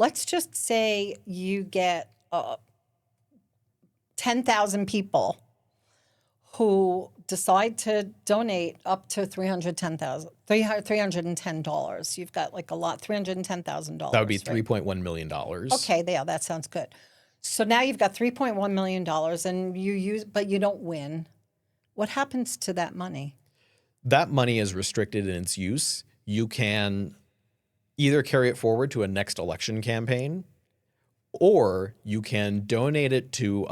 let's just say you get 10,000 people who decide to donate up to $310. You've got like a lot, $310,000. That would be right? $3.1 million. Okay, yeah, that sounds good. So now you've got $3.1 million and but you don't win. What happens to that money? That money is restricted in its use. You can either carry it forward to a next election campaign, or you can donate it to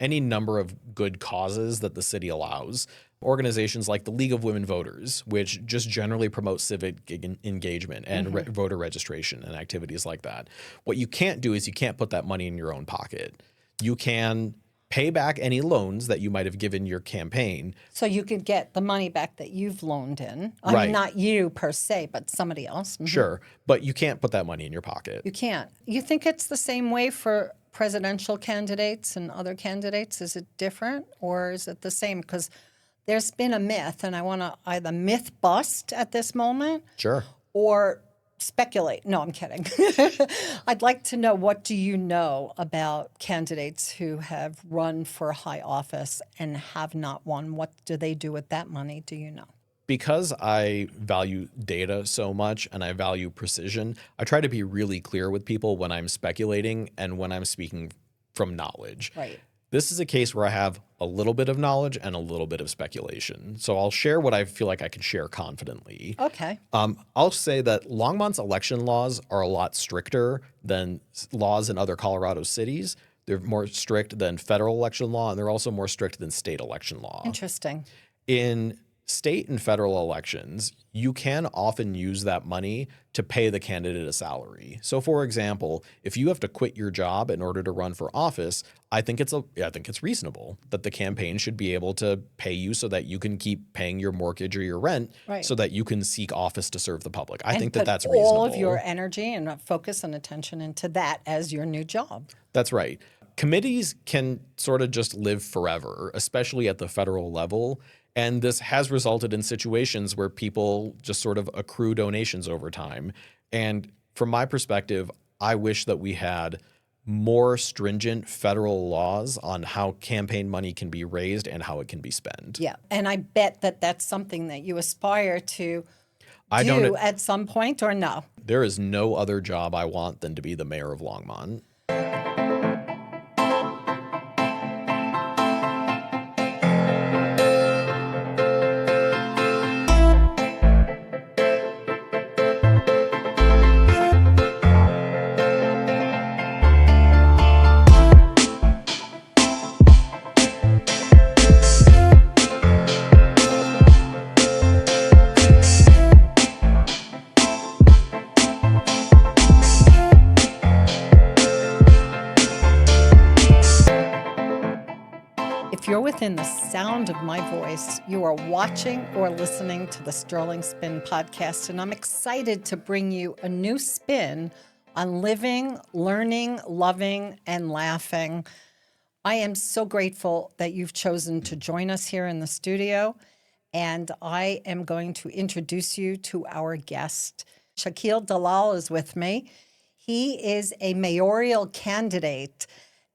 any number of good causes that the city allows. Organizations like the League of Women Voters, which just generally promote civic engagement and voter registration and activities like that. What you can't do is you can't put that money in your own pocket. You can pay back any loans that you might have given your campaign. So you could get the money back that you've loaned in. I Right. mean, not you per se, but somebody else. Sure, but you can't put that money in your pocket. You can't. You think it's the same way for presidential candidates and other candidates? Is it different or is it the same? Because there's been a myth, and I want to either myth bust at this moment Sure. or speculate. No, I'm kidding. I'd like to know, what do you know about candidates who have run for high office and have not won? What do they do with that money? Do you know? Because I value data so much and I value precision, I try to be really clear with people when I'm speculating and when I'm speaking from knowledge. Right. This is a case where I have a little bit of knowledge and a little bit of speculation. So I'll share what I feel like I can share confidently. Okay. I'll say that Longmont's election laws are a lot stricter than laws in other Colorado cities. They're more strict than federal election law, and they're also more strict than state election law. Interesting. In state and federal elections, you can often use that money to pay the candidate a salary. So, for example, if you have to quit your job in order to run for office, I think it's reasonable that the campaign should be able to pay you so that you can keep paying your mortgage or your rent, Right. so that you can seek office to serve the public. I think put that's reasonable. all of your energy and focus and attention into that as your new job. That's right. Committees can sort of just live forever, especially at the federal level. And this has resulted in situations where people just sort of accrue donations over time. And from my perspective, I wish that we had more stringent federal laws on how campaign money can be raised and how it can be spent. Yeah. And I bet that that's something that you aspire to I do don't. at some point, or no? There is no other job I want than to be the mayor of Longmont. If you're within the sound of my voice, you are watching or listening to the Sterling Spin podcast, and I'm excited to bring you a new spin on living, learning, loving, and laughing. I am so grateful that you've chosen to join us here in the studio, and I am going to introduce you to our guest. Shakeel Dalal is with me. He is a mayoral candidate.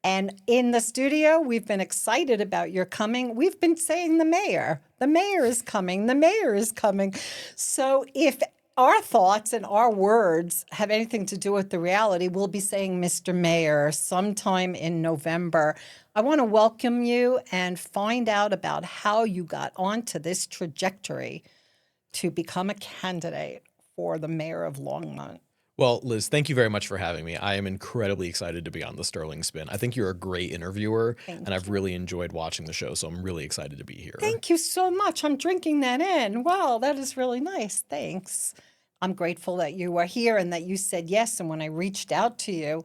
And in the studio, we've been excited about your coming. We've been saying the mayor is coming, the mayor is coming. So if our thoughts and our words have anything to do with the reality, we'll be saying Mr. Mayor sometime in November. I want to welcome you and find out about how you got onto this trajectory to become a candidate for the mayor of Longmont. Well, Liz, thank you very much for having me. I am incredibly excited to be on the Sterling Spin. I think you're a great interviewer, and I've really enjoyed watching the show, so I'm really excited to be here. Thank you so much. I'm drinking that in. Wow, that is really nice. Thanks. I'm grateful that you are here and that you said yes. And when I reached out to you,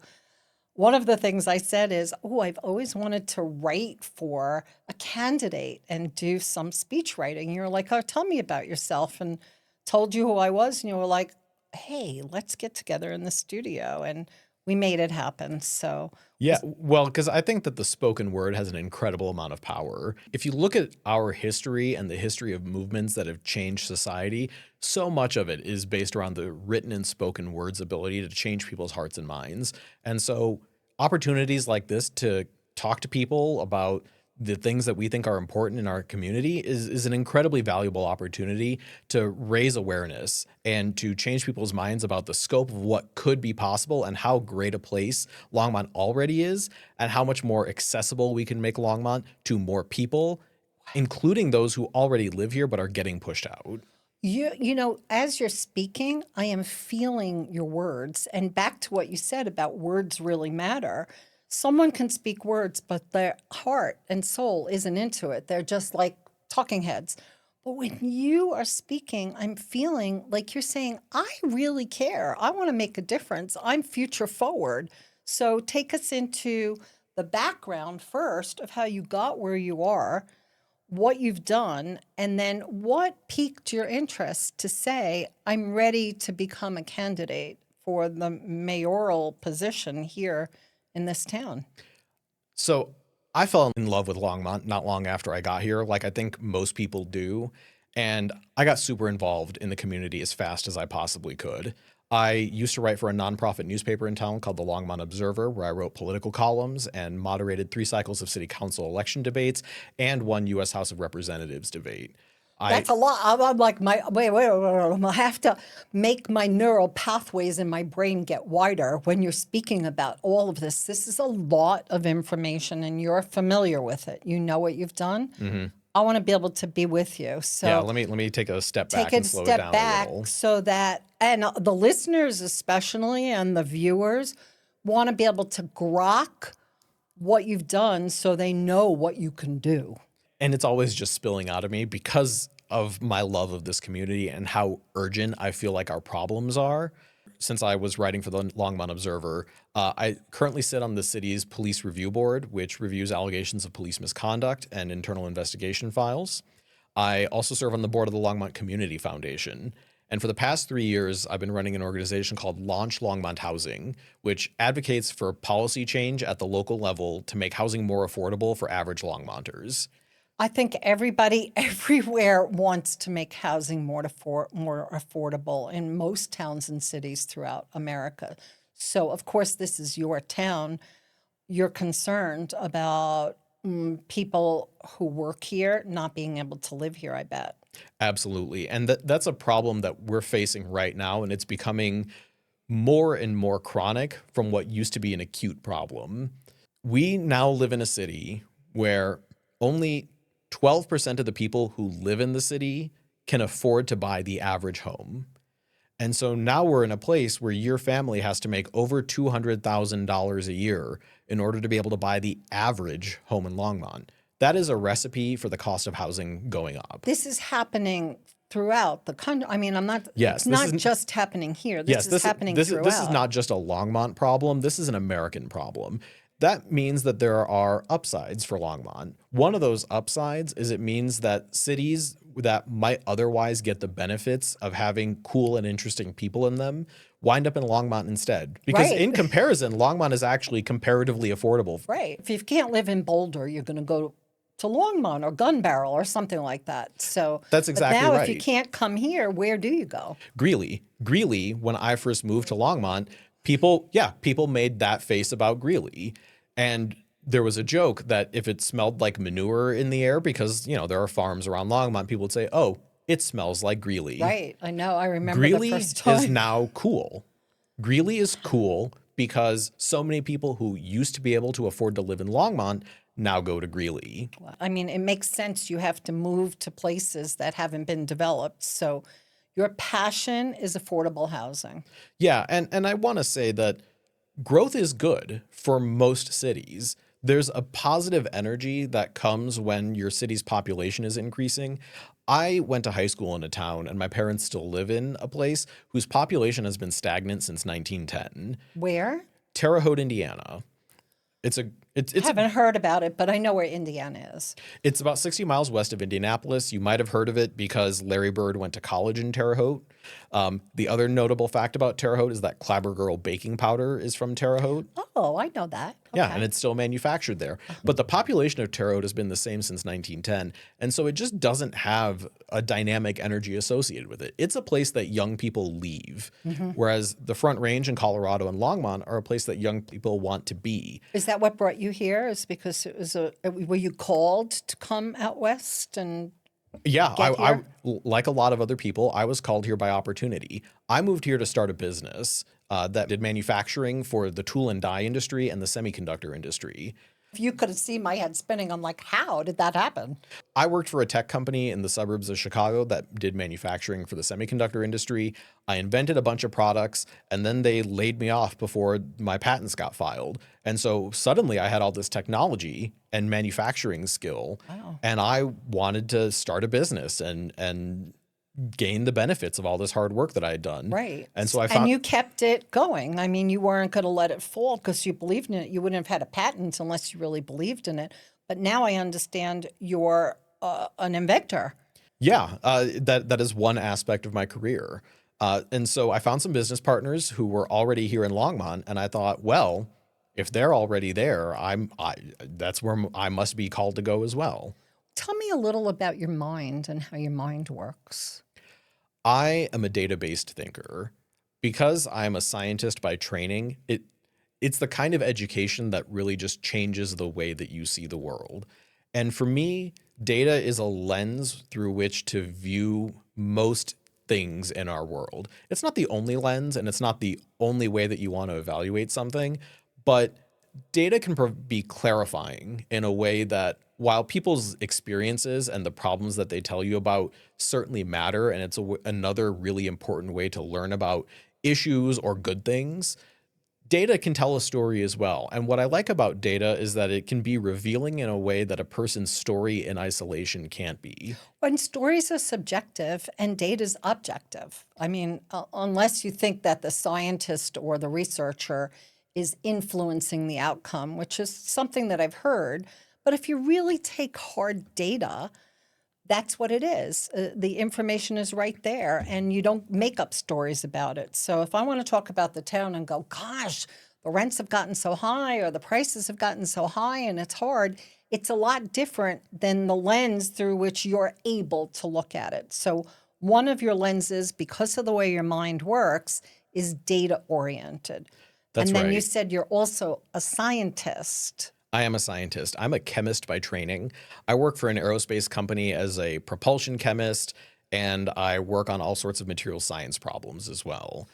one of the things I said is, I've always wanted to write for a candidate and do some speech writing. You're like, tell me about yourself, and told you who I was. And you were like, hey, let's get together in the studio. And we made it happen. So Yeah, well, because I think that the spoken word has an incredible amount of power. If you look at our history and the history of movements that have changed society, so much of it is based around the written and spoken words ability to change people's hearts and minds. And so opportunities like this to talk to people about the things that we think are important in our community is an incredibly valuable opportunity to raise awareness and to change people's minds about the scope of what could be possible and how great a place Longmont already is and how much more accessible we can make Longmont to more people, including those who already live here but are getting pushed out. you know, as you're speaking, I am feeling your words. And back to what you said about words really matter. Someone can speak words, but their heart and soul isn't into it. They're just like talking heads. But when you are speaking, I'm feeling like you're saying, I really care. I want to make a difference. I'm future forward. So take us into the background first of how you got where you are, what you've done, and then what piqued your interest to say, I'm ready to become a candidate for the mayoral position here in this town. So I fell in love with Longmont not long after I got here, like I think most people do. And I got super involved in the community as fast as I possibly could. I used to write for a nonprofit newspaper in town called the Longmont Observer, where I wrote political columns and moderated 3 cycles of city council election debates and 1 U.S. House of Representatives debate. That's a lot. I'm like, wait, I have to make my neural pathways in my brain get wider when you're speaking about all of this. This is a lot of information, and you're familiar with it. You know what you've done. I want to be able to be with you. So Yeah, let me take a step back take a and slow it step down a back little. so that, and the listeners especially and the viewers want to be able to grok what you've done so they know what you can do. And it's always just spilling out of me because of my love of this community and how urgent I feel like our problems are. Since I was writing for the Longmont Observer, I currently sit on the city's police review board, which reviews allegations of police misconduct and internal investigation files. I also serve on the board of the Longmont Community Foundation. And for the past 3 years, I've been running an organization called Launch Longmont Housing, which advocates for policy change at the local level to make housing more affordable for average Longmonters. I think everybody everywhere wants to make housing more affordable in most towns and cities throughout America. So, of course, this is your town. You're concerned about people who work here not being able to live here, I bet. Absolutely. And that's a problem that we're facing right now, and it's becoming more and more chronic from what used to be an acute problem. We now live in a city where only 12% of the people who live in the city can afford to buy the average home. And so now we're in a place where your family has to make over $200,000 a year in order to be able to buy the average home in Longmont. That is a recipe for the cost of housing going up. This is happening throughout the country. I mean, Yes, it's not just happening here. This is happening throughout. This is not just a Longmont problem. This is an American problem. That means that there are upsides for Longmont. One of those upsides is it means that cities that might otherwise get the benefits of having cool and interesting people in them wind up in Longmont instead. Because in comparison, Longmont is actually comparatively affordable. Right. If you can't live in Boulder, you're going to go to Longmont or Gun Barrel or something like that. So that's exactly now right. If you can't come here, where do you go? Greeley. Greeley, when I first moved to Longmont, people made that face about Greeley. And there was a joke that if it smelled like manure in the air, because, there are farms around Longmont, people would say, oh, it smells like Greeley. Right. I know. I remember Greeley the first time. is now cool. Greeley is cool because so many people who used to be able to afford to live in Longmont now go to Greeley. I mean, it makes sense. You have to move to places that haven't been developed. So your passion is affordable housing. Yeah. And I want to say that growth is good for most cities. There's a positive energy that comes when your city's population is increasing. I went to high school in a town, and my parents still live in a place whose population has been stagnant since 1910. Where? Terre Haute, Indiana. It's It's Haven't heard about it, but I know where Indiana is. It's about 60 miles west of Indianapolis. You might have heard of it because Larry Bird went to college in Terre Haute. The other notable fact about Terre Haute is that Clabber Girl baking powder is from Terre Haute. Oh, I know that. Yeah, Okay. and it's still manufactured there. But the population of Terre Haute has been the same since 1910. And so it just doesn't have a dynamic energy associated with it. It's a place that young people leave, whereas the Front Range in Colorado and Longmont are a place that young people want to be. Is that what brought you here? Is because it was were you called to come out west and Yeah, get here? like a lot of other people, I was called here by opportunity. I moved here to start a business that did manufacturing for the tool and die industry and the semiconductor industry. If you could have seen my head spinning, I'm like, how did that happen? I worked for a tech company in the suburbs of Chicago that did manufacturing for the semiconductor industry. I invented a bunch of products, and then they laid me off before my patents got filed. And so suddenly I had all this technology and manufacturing skill, and I wanted to start a business and gain the benefits of all this hard work that I had done. Right. And so I found And you kept it going. I mean, you weren't going to let it fall because you believed in it. You wouldn't have had a patent unless you really believed in it. But now I understand you're an inventor. Yeah, that is one aspect of my career. And so I found some business partners who were already here in Longmont, and I thought, well, if they're already there, that's where I must be called to go as well. Tell me a little about your mind and how your mind works. I am a data-based thinker. Because I'm a scientist by training, it's the kind of education that really just changes the way that you see the world. And for me, data is a lens through which to view most things in our world. It's not the only lens, and it's not the only way that you want to evaluate something, but data can be clarifying in a way that while people's experiences and the problems that they tell you about certainly matter, and it's another really important way to learn about issues or good things, data can tell a story as well. And what I like about data is that it can be revealing in a way that a person's story in isolation can't be. When stories are subjective and data is objective, I mean, unless you think that the scientist or the researcher is influencing the outcome, which is something that I've heard. But if you really take hard data, that's what it is. The information is right there, and you don't make up stories about it. So if I want to talk about the town and go, gosh, the rents have gotten so high or the prices have gotten so high and it's hard, it's a lot different than the lens through which you're able to look at it. So one of your lenses, because of the way your mind works, is data-oriented. That's and then right. you said you're also a scientist. I am a scientist. I'm a chemist by training. I work for an aerospace company as a propulsion chemist, and I work on all sorts of material science problems as well.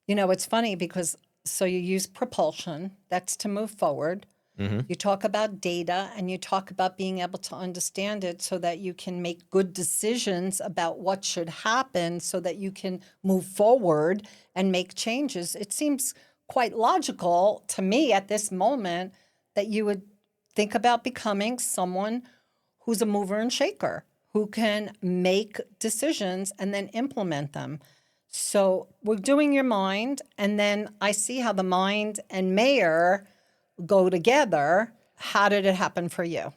You know, it's funny because so you use propulsion, that's to move forward. You talk about data and you talk about being able to understand it so that you can make good decisions about what should happen so that you can move forward and make changes. It seems quite logical to me at this moment that you would think about becoming someone who's a mover and shaker, who can make decisions and then implement them. So we're doing your mind, and then I see how the mind and mayor go together. How did it happen for you?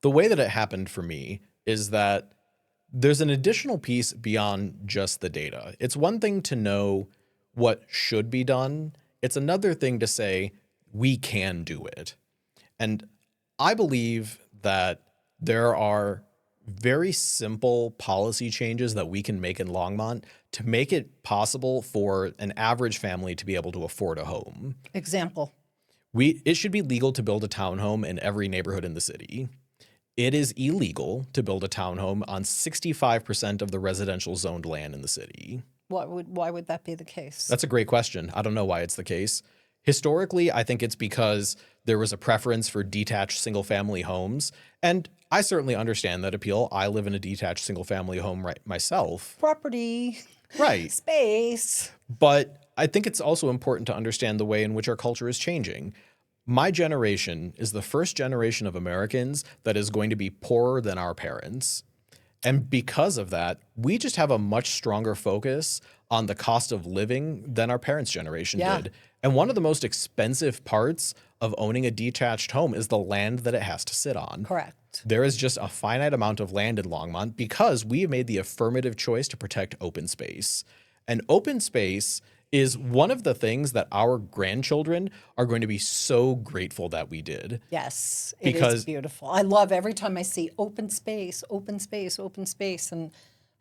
The way that it happened for me is that there's an additional piece beyond just the data. It's one thing to know what should be done. It's another thing to say, we can do it. And I believe that there are very simple policy changes that we can make in Longmont to make it possible for an average family to be able to afford a home. Example. It should be legal to build a townhome in every neighborhood in the city. It is illegal to build a townhome on 65% of the residential zoned land in the city. Why would that be the case? That's a great question. I don't know why it's the case. Historically, I think it's because there was a preference for detached single-family homes, and I certainly understand that appeal. I live in a detached single-family home myself. Property, Right. space. But I think it's also important to understand the way in which our culture is changing. My generation is the first generation of Americans that is going to be poorer than our parents. And because of that, we just have a much stronger focus on the cost of living than our parents' generation Yeah. did. And one of the most expensive parts of owning a detached home is the land that it has to sit on. Correct. There is just a finite amount of land in Longmont because we have made the affirmative choice to protect open space. And open space is one of the things that our grandchildren are going to be so grateful that we did. Yes, it Because- is beautiful. I love every time I see open space, open space, open space, and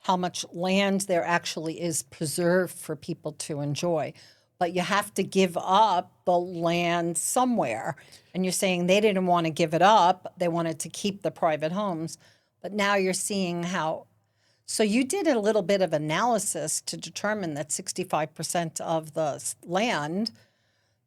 how much land there actually is preserved for people to enjoy. But you have to give up the land somewhere. And you're saying they didn't want to give it up. They wanted to keep the private homes. But now you're seeing how. So you did a little bit of analysis to determine that 65% of the land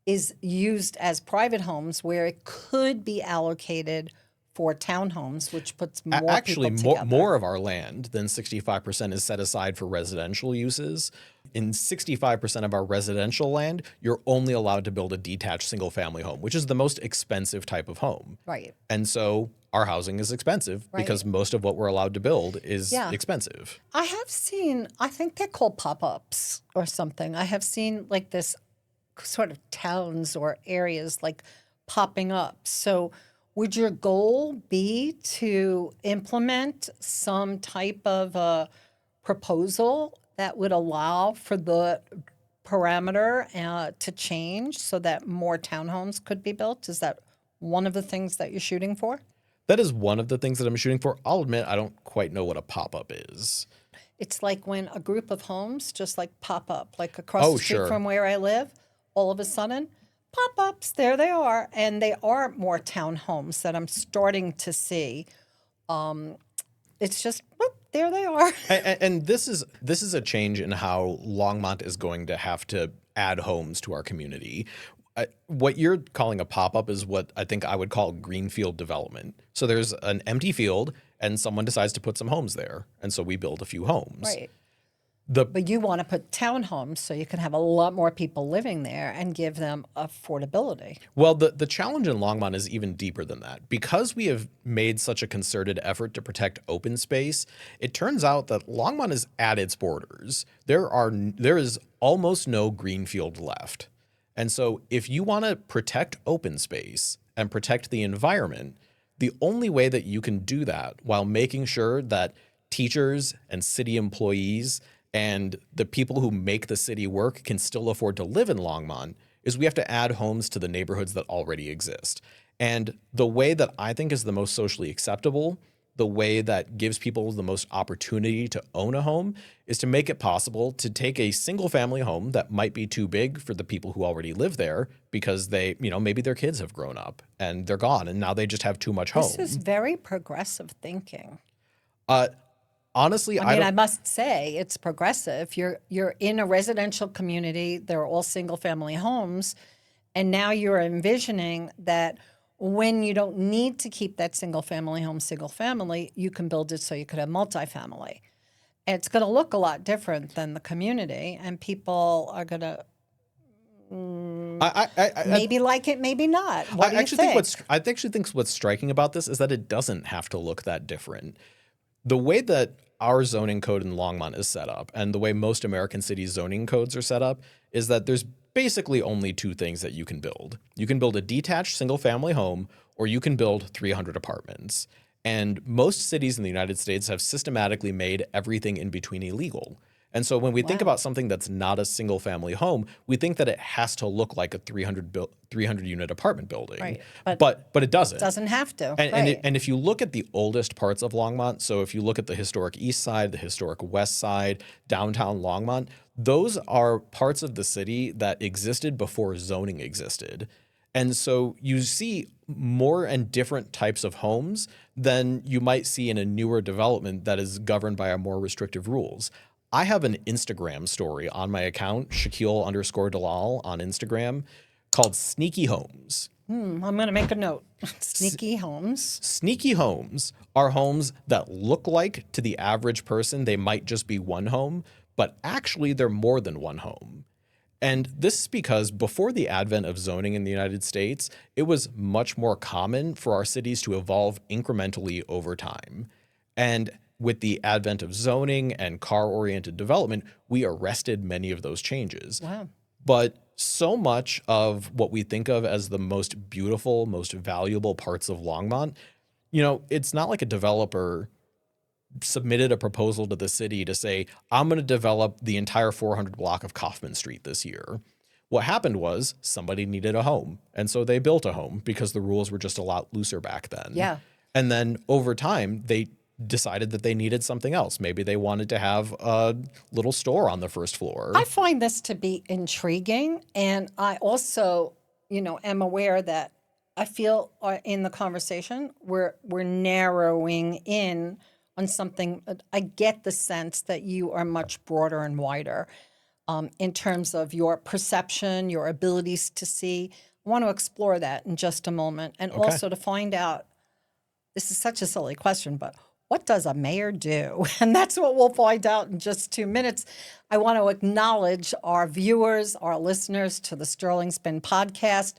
is used as private homes where it could be allocated for townhomes, which puts more Actually, people together. more of our land than 65% is set aside for residential uses. In 65% of our residential land, you're only allowed to build a detached single-family home, which is the most expensive type of home. Right. And so our housing is expensive because most of what we're allowed to build is expensive. I have seen, I think they're called pop-ups or something. I have seen like this sort of towns or areas like popping up. So would your goal be to implement some type of a proposal that would allow for the parameter to change so that more townhomes could be built? Is that one of the things that you're shooting for? That is one of the things that I'm shooting for. I'll admit I don't quite know what a pop-up is. It's like when a group of homes just like pop up, like across the street sure. from where I live, all of a sudden, pop-ups, there they are. And they are more townhomes that I'm starting to see. It's just, whoop, there they are. And this is a change in how Longmont is going to have to add homes to our community. What you're calling a pop-up is what I think I would call greenfield development. So there's an empty field and someone decides to put some homes there. And so we build a few homes. Right. But you want to put townhomes so you can have a lot more people living there and give them affordability. Well, the challenge in Longmont is even deeper than that. Because we have made such a concerted effort to protect open space, it turns out that Longmont is at its borders. There is almost no greenfield left. And so if you want to protect open space and protect the environment, the only way that you can do that while making sure that teachers and city employees and the people who make the city work can still afford to live in Longmont is we have to add homes to the neighborhoods that already exist. And the way that I think is the most socially acceptable, the way that gives people the most opportunity to own a home, is to make it possible to take a single family home that might be too big for the people who already live there because they, maybe their kids have grown up and they're gone and now they just have too much home. This is very progressive thinking. Honestly, I must say it's progressive. You're in a residential community. They're all single family homes. And now you're envisioning that when you don't need to keep that single family home single family, you can build it so you could have multifamily. And it's going to look a lot different than the community, and people are going to maybe like it, maybe not. What do you think? I actually think what's striking about this is that it doesn't have to look that different. The way that our zoning code in Longmont is set up and the way most American cities' zoning codes are set up is that there's basically only two things that you can build. You can build a detached single-family home or you can build 300 apartments. And most cities in the United States have systematically made everything in between illegal. And so when we think about something that's not a single family home, we think that it has to look like a 300 unit apartment building. Right. But it doesn't. It doesn't have to. And if you look at the oldest parts of Longmont, so if you look at the historic east side, the historic west side, downtown Longmont, those are parts of the city that existed before zoning existed. And so you see more and different types of homes than you might see in a newer development that is governed by our more restrictive rules. I have an Instagram story on my account, Shakeel_Dalal on Instagram, called Sneaky Homes. I'm going to make a note. Sneaky homes. Sneaky homes are homes that look like to the average person they might just be one home, but actually they're more than one home. And this is because before the advent of zoning in the United States, it was much more common for our cities to evolve incrementally over time. And with the advent of zoning and car-oriented development, we arrested many of those changes. Wow. But so much of what we think of as the most beautiful, most valuable parts of Longmont, it's not like a developer submitted a proposal to the city to say, I'm going to develop the entire 400 block of Kaufman Street this year. What happened was somebody needed a home. And so they built a home because the rules were just a lot looser back then. Yeah. And then over time, they decided that they needed something else. Maybe they wanted to have a little store on the first floor. I find this to be intriguing. And I also, am aware that I feel in the conversation, we're narrowing in on something. I get the sense that you are much broader and wider in terms of your perception, your abilities to see. I want to explore that in just a moment. And also to find out, this is such a silly question, but what does a mayor do? And that's what we'll find out in just 2 minutes. I want to acknowledge our viewers, our listeners to the Sterling Spin podcast,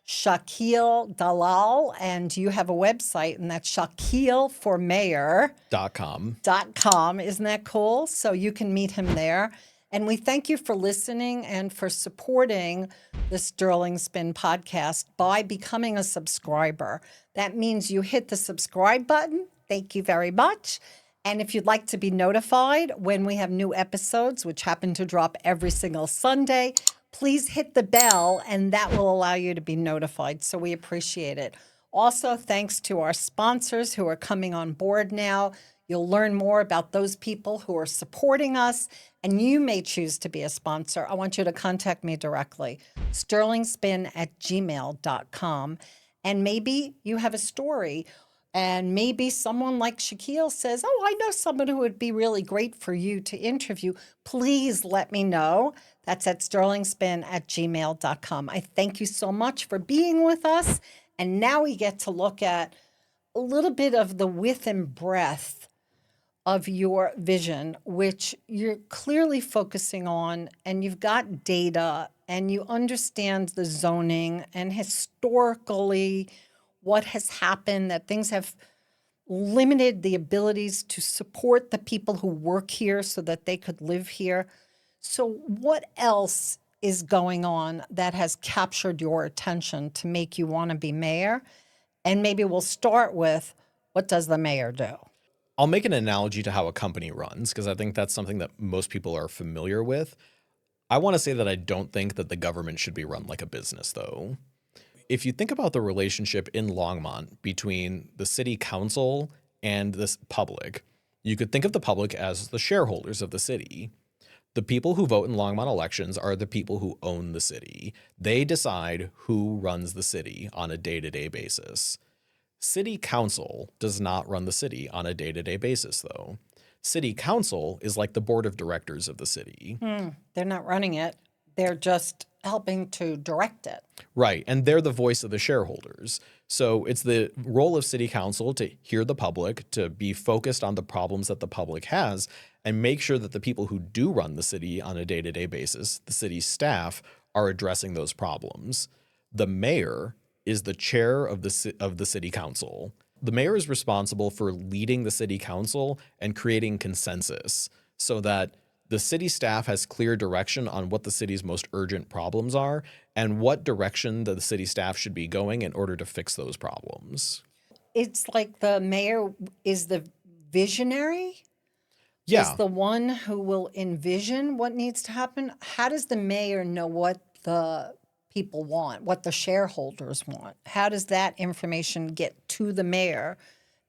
Shakeel Dalal, and you have a website, and that's shakeelformayor.com. Isn't that cool? So you can meet him there. And we thank you for listening and for supporting the Sterling Spin podcast by becoming a subscriber. That means you hit the subscribe button. Thank you very much. And if you'd like to be notified when we have new episodes, which happen to drop every single Sunday, please hit the bell, and that will allow you to be notified. So we appreciate it. Also, thanks to our sponsors who are coming on board now. You'll learn more about those people who are supporting us, and you may choose to be a sponsor. I want you to contact me directly, SterlingSpin@gmail.com. And maybe you have a story, and maybe someone like Shakeel says, oh, I know someone who would be really great for you to interview. Please let me know. That's at SterlingSpin@gmail.com. I thank you so much for being with us. And now we get to look at a little bit of the width and breadth of your vision, which you're clearly focusing on, and you've got data, and you understand the zoning and historically what has happened, that things have limited the abilities to support the people who work here so that they could live here. So what else is going on that has captured your attention to make you want to be mayor? And maybe we'll start with, what does the mayor do? I'll make an analogy to how a company runs, because I think that's something that most people are familiar with. I want to say that I don't think that the government should be run like a business, though. If you think about the relationship in Longmont between the city council and the public, you could think of the public as the shareholders of the city. The people who vote in Longmont elections are the people who own the city. They decide who runs the city on a day-to-day basis. City council does not run the city on a day-to-day basis, though. City council is like the board of directors of the city. They're not running it. They're just helping to direct it. Right. And they're the voice of the shareholders. So it's the role of city council to hear the public, to be focused on the problems that the public has, and make sure that the people who do run the city on a day-to-day basis, the city staff, are addressing those problems. The mayor is the chair of the city council. The mayor is responsible for leading the city council and creating consensus so that the city staff has clear direction on what the city's most urgent problems are and what direction the city staff should be going in order to fix those problems. It's like the mayor is the visionary? Yeah. Is the one who will envision what needs to happen? How does the mayor know what the people want, what the shareholders want? How does that information get to the mayor?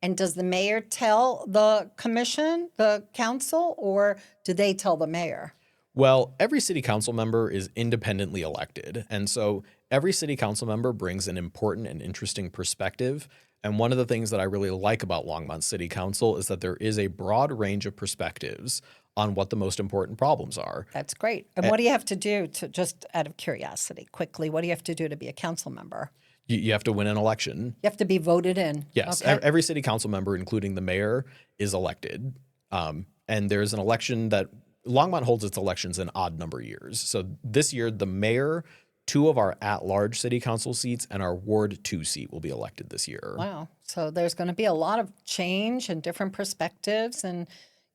And does the mayor tell the commission, the council, or do they tell the mayor? Well, every city council member is independently elected. And so every city council member brings an important and interesting perspective. And one of the things that I really like about Longmont City Council is that there is a broad range of perspectives on what the most important problems are. That's great. And what do you have to do to, just out of curiosity, quickly, what do you have to do to be a council member? You have to win an election. You have to be voted in. Yes. Okay. Every city council member, including the mayor, is elected. And there's an election that Longmont holds its elections in odd number years. So this year, the mayor 2 of our at-large city council seats and our Ward 2 seat will be elected this year. Wow. So there's going to be a lot of change and different perspectives, and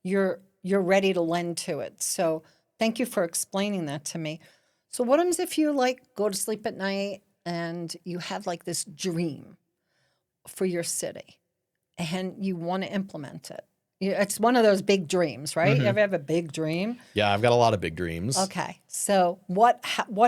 you're ready to lend to it. So thank you for explaining that to me. So what happens if you like go to sleep at night and you have like this dream for your city and you want to implement it? It's one of those big dreams, right? You ever have a big dream? Yeah, I've got a lot of big dreams. Okay. So what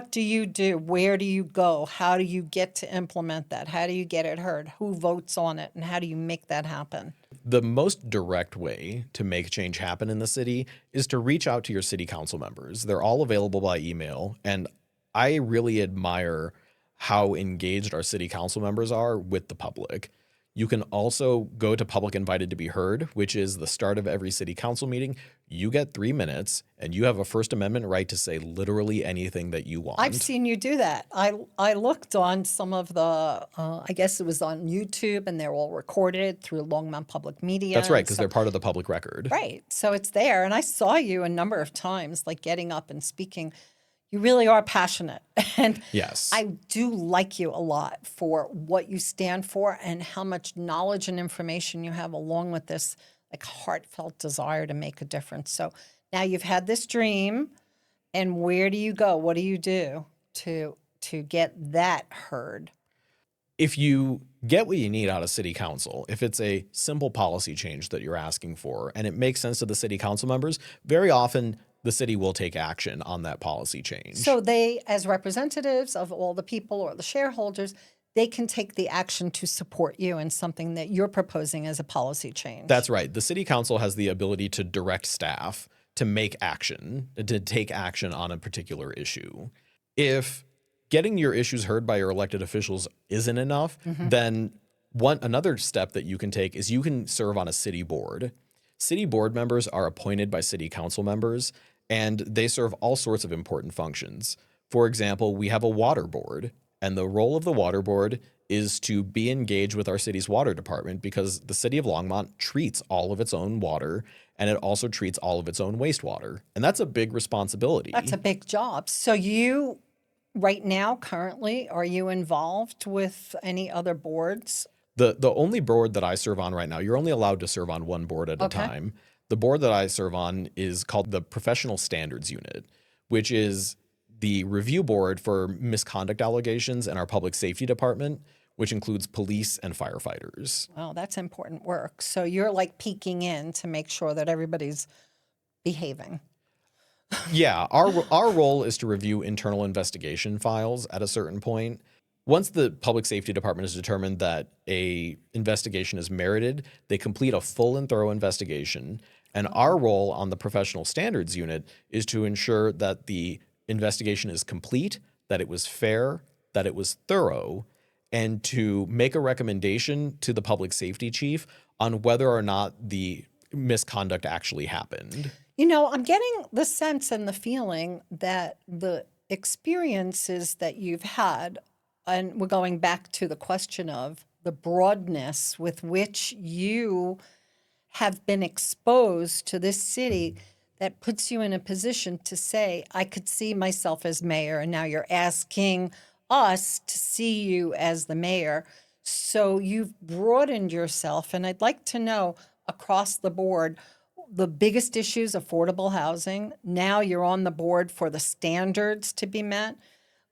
do you do? Where do you go? How do you get to implement that? How do you get it heard? Who votes on it? And how do you make that happen? The most direct way to make change happen in the city is to reach out to your city council members. They're all available by email, and I really admire how engaged our city council members are with the public. You can also go to Public Invited to be Heard, which is the start of every city council meeting. You get 3 minutes, and you have a First Amendment right to say literally anything that you want. I've seen you do that. I looked on some of the, I guess it was on YouTube, and they're all recorded through Longmont Public Media. That's right, because they're part of the public record. Right. So it's there. And I saw you a number of times, like getting up and speaking. You really are passionate. And yes, I do like you a lot for what you stand for and how much knowledge and information you have, along with this like heartfelt desire to make a difference. So now you've had this dream, and where do you go? What do you do to get that heard? If you get what you need out of city council, if it's a simple policy change that you're asking for and it makes sense to the city council members, very often the city will take action on that policy change. So they, as representatives of all the people or the shareholders, they can take the action to support you in something that you're proposing as a policy change. That's right. The city council has the ability to direct staff to make action, to take action on a particular issue. If getting your issues heard by your elected officials isn't enough, then another step that you can take is you can serve on a city board. City board members are appointed by city council members, and they serve all sorts of important functions. For example, we have a water board, and the role of the water board is to be engaged with our city's water department, because the city of Longmont treats all of its own water, and it also treats all of its own wastewater. And that's a big responsibility. That's a big job. So you, right now, currently, are you involved with any other boards? The only board that I serve on right now, you're only allowed to serve on one board at a time. The board that I serve on is called the Professional Standards Unit, which is the review board for misconduct allegations in our public safety department, which includes police and firefighters. Wow, that's important work. So you're like peeking in to make sure that everybody's behaving. Yeah, our role is to review internal investigation files at a certain point. Once the public safety department has determined that a investigation is merited, they complete a full and thorough investigation. And our role on the professional standards unit is to ensure that the investigation is complete, that it was fair, that it was thorough, and to make a recommendation to the public safety chief on whether or not the misconduct actually happened. You know, I'm getting the sense and the feeling that the experiences that you've had, and we're going back to the question of the broadness with which you have been exposed to this city, that puts you in a position to say, I could see myself as mayor, and now you're asking us to see you as the mayor. So you've broadened yourself, and I'd like to know across the board, the biggest issues, affordable housing. Now you're on the board for the standards to be met.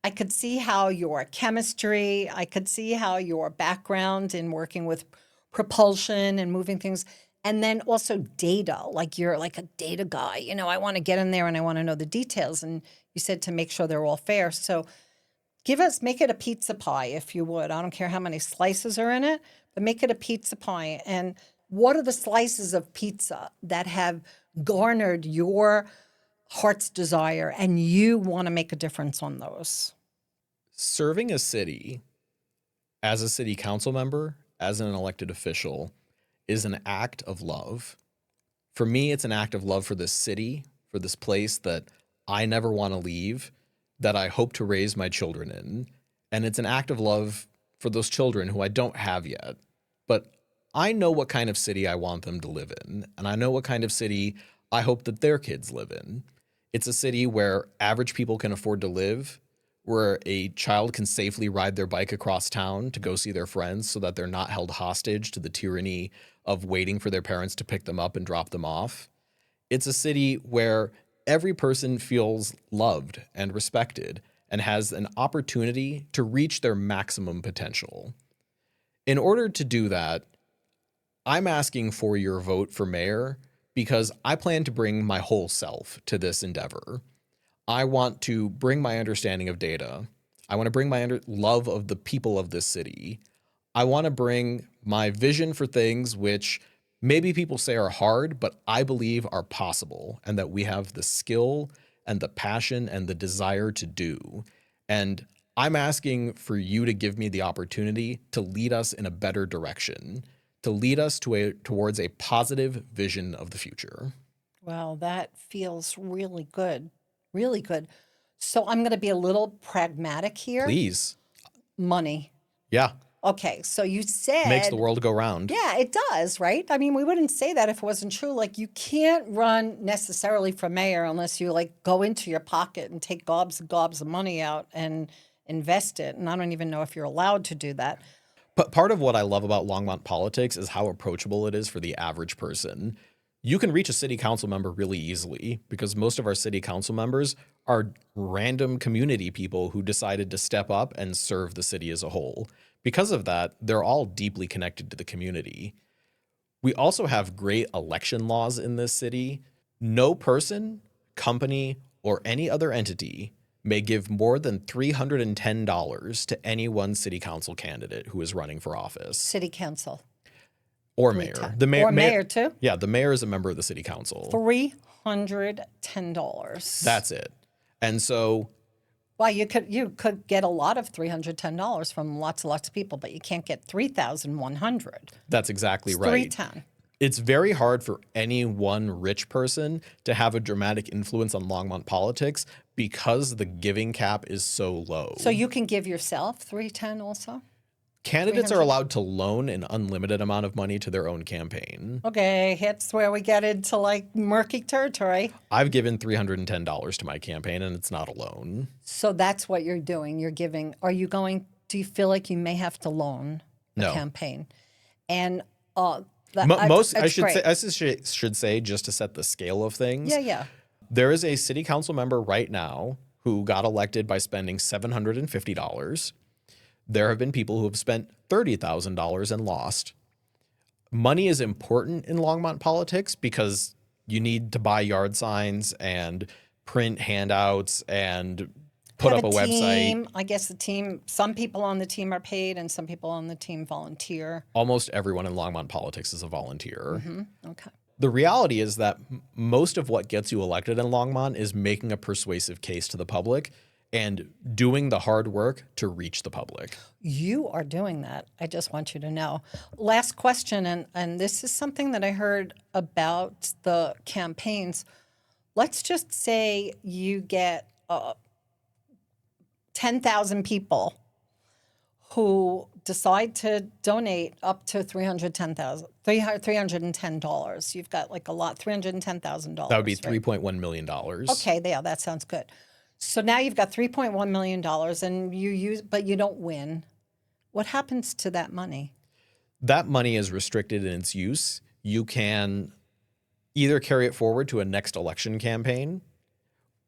I could see how your chemistry, I could see how your background in working with propulsion and moving things, and then also data, like you're like a data guy. You know, I want to get in there and I want to know the details. And you said to make sure they're all fair. So make it a pizza pie, if you would. I don't care how many slices are in it, but make it a pizza pie. And what are the slices of pizza that have garnered your heart's desire and you want to make a difference on those? Serving a city as a city council member, as an elected official, is an act of love. For me, it's an act of love for this city, for this place that I never want to leave, that I hope to raise my children in. And it's an act of love for those children who I don't have yet. But I know what kind of city I want them to live in, and I know what kind of city I hope that their kids live in. It's a city where average people can afford to live, where a child can safely ride their bike across town to go see their friends so that they're not held hostage to the tyranny of waiting for their parents to pick them up and drop them off. It's a city where every person feels loved and respected and has an opportunity to reach their maximum potential. In order to do that, I'm asking for your vote for mayor because I plan to bring my whole self to this endeavor. I want to bring my understanding of data. I want to bring my love of the people of this city. I want to bring my vision for things which maybe people say are hard, but I believe are possible, and that we have the skill and the passion and the desire to do. And I'm asking for you to give me the opportunity to lead us in a better direction, to lead us towards a positive vision of the future. Well, that feels really good. Really good. So I'm going to be a little pragmatic here. Please. Money. Yeah. Okay. So you said. Makes the world go round. Yeah, it does, right? I mean, we wouldn't say that if it wasn't true. Like, you can't run necessarily for mayor unless you like go into your pocket and take gobs and gobs of money out and invest it. And I don't even know if you're allowed to do that. But part of what I love about Longmont politics is how approachable it is for the average person. You can reach a city council member really easily because most of our city council members are random community people who decided to step up and serve the city as a whole. Because of that, they're all deeply connected to the community. We also have great election laws in this city. No person, company, or any other entity may give more than $310 to any one city council candidate who is running for office. City council. Or mayor. The mayor too? Yeah, the mayor is a member of the city council. $310. That's it. And so, well, you could get a lot of $310 from lots of people, but you can't get 3,100. That's exactly right. 310. It's very hard for any one rich person to have a dramatic influence on Longmont politics because the giving cap is so low. So you can give yourself 310 also? Candidates are allowed to loan an unlimited amount of money to their own campaign. Okay, it's where we get into like murky territory. I've given $310 to my campaign and it's not a loan. So that's what you're doing. You're giving. Do you feel like you may have to loan the campaign? And I should say, just to set the scale of things. Yeah. There is a city council member right now who got elected by spending $750. There have been people who have spent $30,000 and lost. Money is important in Longmont politics because you need to buy yard signs and print handouts and put up a website. I guess some people on the team are paid and some people on the team volunteer. Almost everyone in Longmont politics is a volunteer. Mm-hmm. Okay. The reality is that most of what gets you elected in Longmont is making a persuasive case to the public and doing the hard work to reach the public. You are doing that. I just want you to know. Last question, and this is something that I heard about the campaigns. Let's just say you get 10,000 people who decide to donate up to $310. You've got like a lot, $310,000. That would be $3.1 million. Okay, yeah, that sounds good. So now you've got $3.1 million and but you don't win. What happens to that money? That money is restricted in its use. You can either carry it forward to a next election campaign,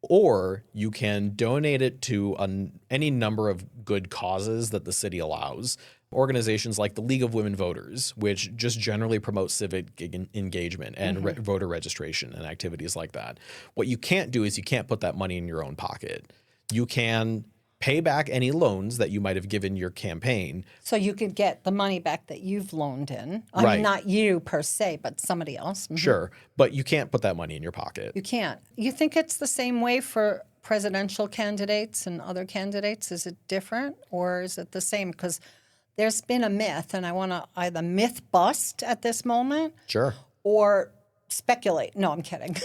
or you can donate it to any number of good causes that the city allows. Organizations like the League of Women Voters, which just generally promote civic engagement and voter registration and activities like that. What you can't do is you can't put that money in your own pocket. You can pay back any loans that you might have given your campaign. So you could get the money back that you've loaned in. I Right. mean, not you per se, but somebody else. Mhm. Sure, but you can't put that money in your pocket. You can't. You think it's the same way for presidential candidates and other candidates? Is it different or is it the same? Because there's been a myth, and I want to either myth bust at this moment Sure. or speculate. No, I'm kidding.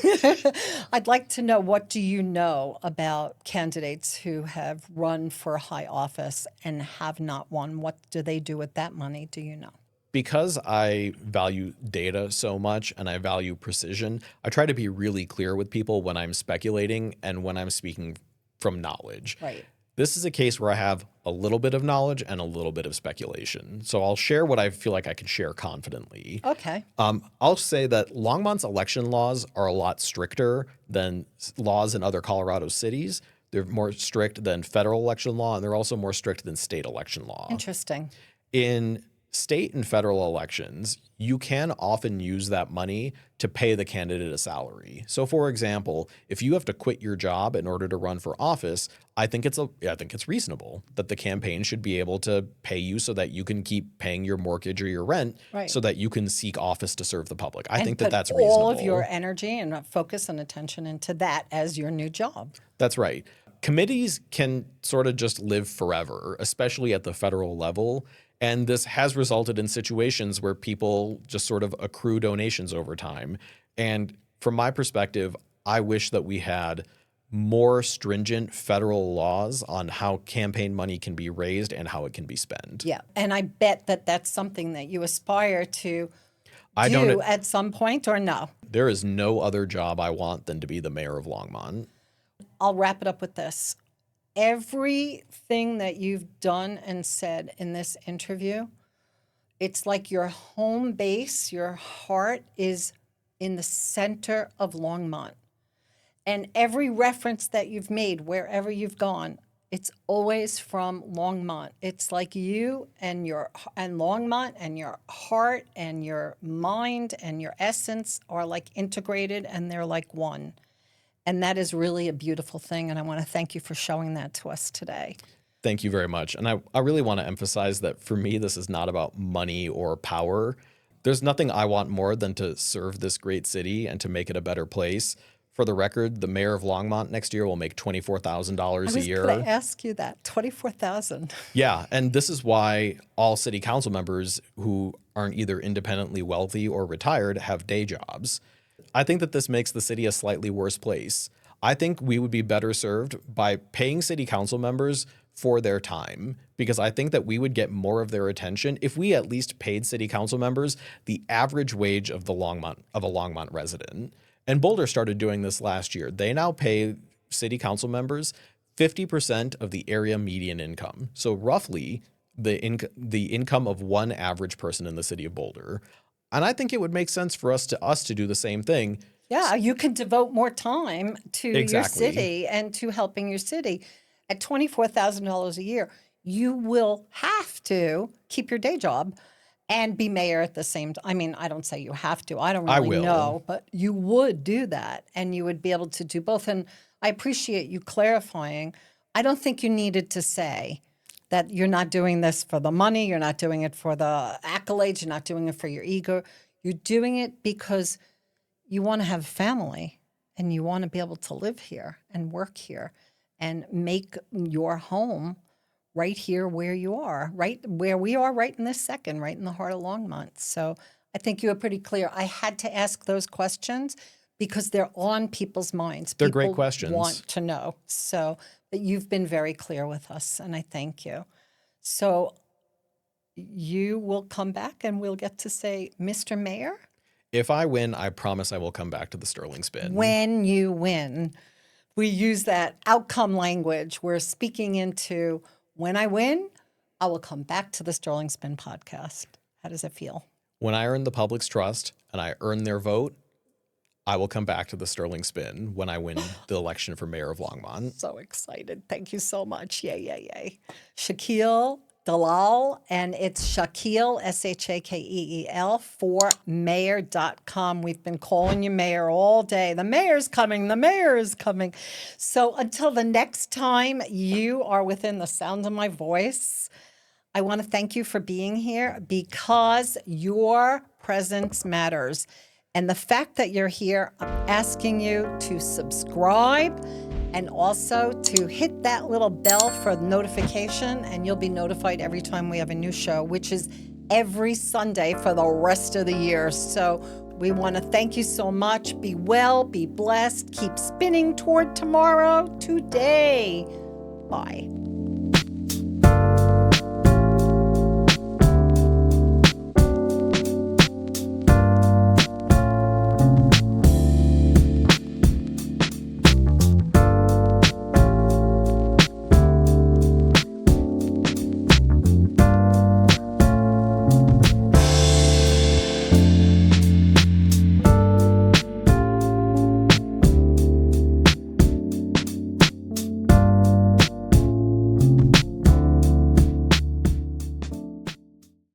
I'd like to know, what do you know about candidates who have run for high office and have not won? What do they do with that money? Do you know? Because I value data so much and I value precision, I try to be really clear with people when I'm speculating and when I'm speaking from knowledge. Right. This is a case where I have a little bit of knowledge and a little bit of speculation. So I'll share what I feel like I can share confidently. Okay. I'll say that Longmont's election laws are a lot stricter than laws in other Colorado cities. They're more strict than federal election law, and they're also more strict than state election law. Interesting. In state and federal elections, you can often use that money to pay the candidate a salary. So, for example, if you have to quit your job in order to run for office, I think it's reasonable that the campaign should be able to pay you so that you can keep paying your mortgage or your rent, Right. so that you can seek office to serve the public. I think Put that's reasonable. all of your energy and focus and attention into that as your new job. That's right. Committees can sort of just live forever, especially at the federal level. And this has resulted in situations where people just sort of accrue donations over time. And from my perspective, I wish that we had more stringent federal laws on how campaign money can be raised and how it can be spent. Yeah. And I bet that that's something that you aspire to I do don't. at some point, or no? There is no other job I want than to be the mayor of Longmont. I'll wrap it up with this. Everything that you've done and said in this interview, it's like your home base, your heart is in the center of Longmont. And every reference that you've made, wherever you've gone, it's always from Longmont. It's like you and Longmont and your heart and your mind and your essence are like integrated, and they're like one. And that is really a beautiful thing. And I want to thank you for showing that to us today. Thank you very much. And I really want to emphasize that for me, this is not about money or power. There's nothing I want more than to serve this great city and to make it a better place. For the record, the mayor of Longmont next year will make $24,000 a year. I was going to ask you that, $24,000. Yeah, and this is why all city council members who aren't either independently wealthy or retired have day jobs. I think that this makes the city a slightly worse place. I think we would be better served by paying city council members for their time, because I think that we would get more of their attention if we at least paid city council members the average wage of a Longmont resident. And Boulder started doing this last year. They now pay city council members 50% of the area median income. So roughly the income of one average person in the city of Boulder. And I think it would make sense for us to do the same thing. Yeah, you can devote more time to your city and to helping your city. At $24,000 a year, you will have to keep your day job and be mayor at the same time. I mean, I don't say you have to. I don't really know, but you would do that, and you would be able to do both. And I appreciate you clarifying. I don't think you needed to say that you're not doing this for the money, you're not doing it for the accolades, you're not doing it for your ego. You're doing it because you want to have a family and you want to be able to live here and work here and make your home right here where you are, right where we are right in this second, right in the heart of Longmont. So I think you were pretty clear. I had to ask those questions because they're on people's minds. They're great questions. People want to know. So but you've been very clear with us, and I thank you. So you will come back and we'll get to say, Mr. Mayor? If I win, I promise I will come back to the SterlingSpin. When you win. We use that outcome language. We're speaking into when I win, I will come back to the SterlingSpin podcast. How does it feel? When I earn the public's trust and I earn their vote, I will come back to the SterlingSpin when I win the election for mayor of Longmont. So excited. Thank you so much. Yay, yay, yay. Shakeel Dalal, and it's Shakeel, Shakeel, for mayor.com. We've been calling you mayor all day. The mayor's coming. The mayor is coming. So until the next time you are within the sound of my voice, I want to thank you for being here because your presence matters. And the fact that you're here, I'm asking you to subscribe and also to hit that little bell for notification, and you'll be notified every time we have a new show, which is every Sunday for the rest of the year. So we want to thank you so much. Be well, be blessed, keep spinning toward tomorrow, today. Bye.